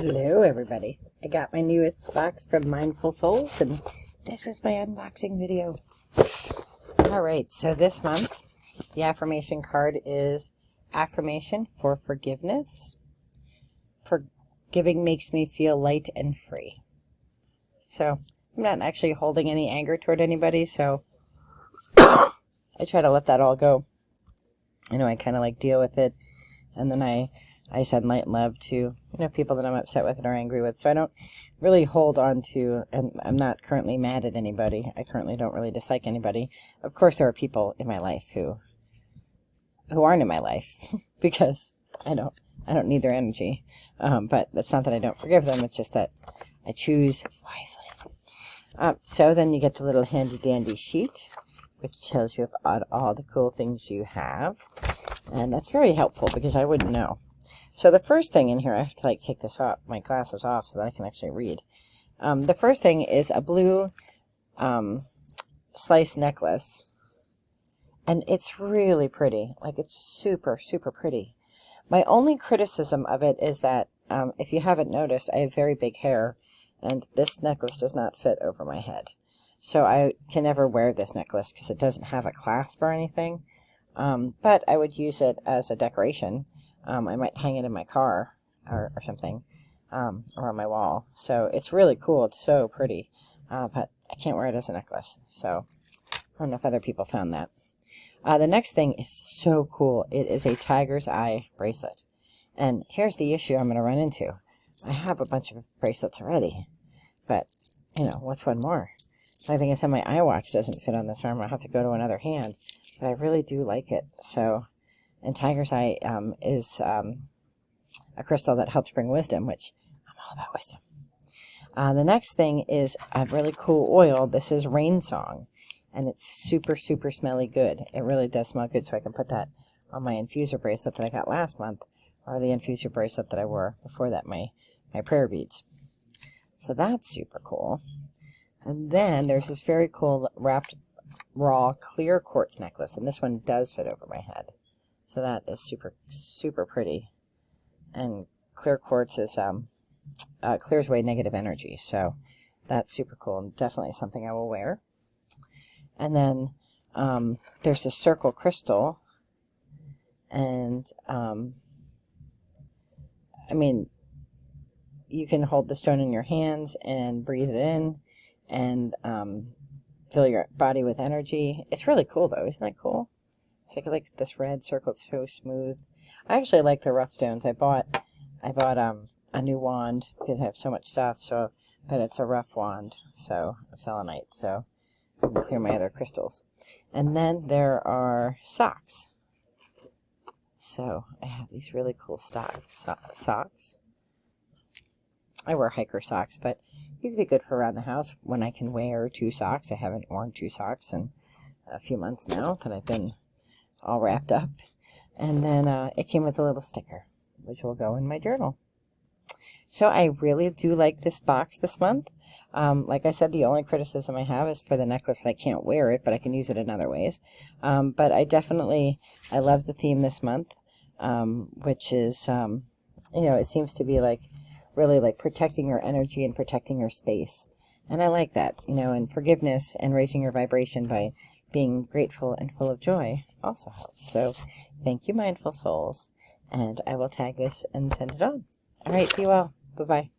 Hello everybody. I got my newest box from Mindful Souls and this is my unboxing video. Alright, so this month the affirmation card is Affirmation for Forgiveness. Forgiving makes me feel light and free. So I'm not actually holding any anger toward anybody, so I try to let that all go. I kind of deal with it, and then I send light and love to people that I'm upset with and are angry with. So I don't really hold on to, and I'm not currently mad at anybody. I currently don't really dislike anybody. Of course, there are people in my life who aren't in my life because I don't need their energy. But that's not that I don't forgive them. It's just that I choose wisely. So then you get the little handy dandy sheet, which tells you about all the cool things you have, and that's very helpful because I wouldn't know. So the first thing in here, I have to take this off, my glasses off, so that I can actually read. The first thing is a blue slice necklace, and it's really pretty. It's super, super pretty. My only criticism of it is that, if you haven't noticed, I have very big hair, and this necklace does not fit over my head. So I can never wear this necklace because it doesn't have a clasp or anything. But I would use it as a decoration. I might hang it in my car or something, or on my wall. So it's really cool. It's so pretty. But I can't wear it as a necklace. So I don't know if other people found that. The next thing is so cool. It is a tiger's eye bracelet. And here's the issue I'm going to run into. I have a bunch of bracelets already. But, what's one more? The only thing is that my eye watch doesn't fit on this arm. I'll have to go to another hand. But I really do like it. So, and tiger's eye is a crystal that helps bring wisdom, which I'm all about wisdom. The next thing is a really cool oil. This is Rain Song, and it's super, super smelly good. It really does smell good, so I can put that on my infuser bracelet that I got last month, or the infuser bracelet that I wore before that, my prayer beads. So that's super cool. And then there's this very cool wrapped raw clear quartz necklace, and this one does fit over my head. So that is super, super pretty. And clear quartz is clears away negative energy. So that's super cool and definitely something I will wear. And then there's a circle crystal. And you can hold the stone in your hands and breathe it in and fill your body with energy. It's really cool though. Isn't that cool? It's like this red circle. It's so smooth. I actually like the rough stones. I bought a new wand because I have so much stuff. But it's a rough wand, so of selenite. So I can clear my other crystals. And then there are socks. So I have these really cool socks. I wear hiker socks, but these would be good for around the house when I can wear 2 socks. I haven't worn 2 socks in a few months now that I've been all wrapped up. And then it came with a little sticker, which will go in my journal. So I really do like this box this month. Like I said, the only criticism I have is for the necklace that I can't wear it, but I can use it in other ways. But I love the theme this month, which is, it seems to be really protecting your energy and protecting your space. And I like that, and forgiveness and raising your vibration by being grateful and full of joy also helps. So thank you, Mindful Souls. And I will tag this and send it on. All right, be well. Bye-bye.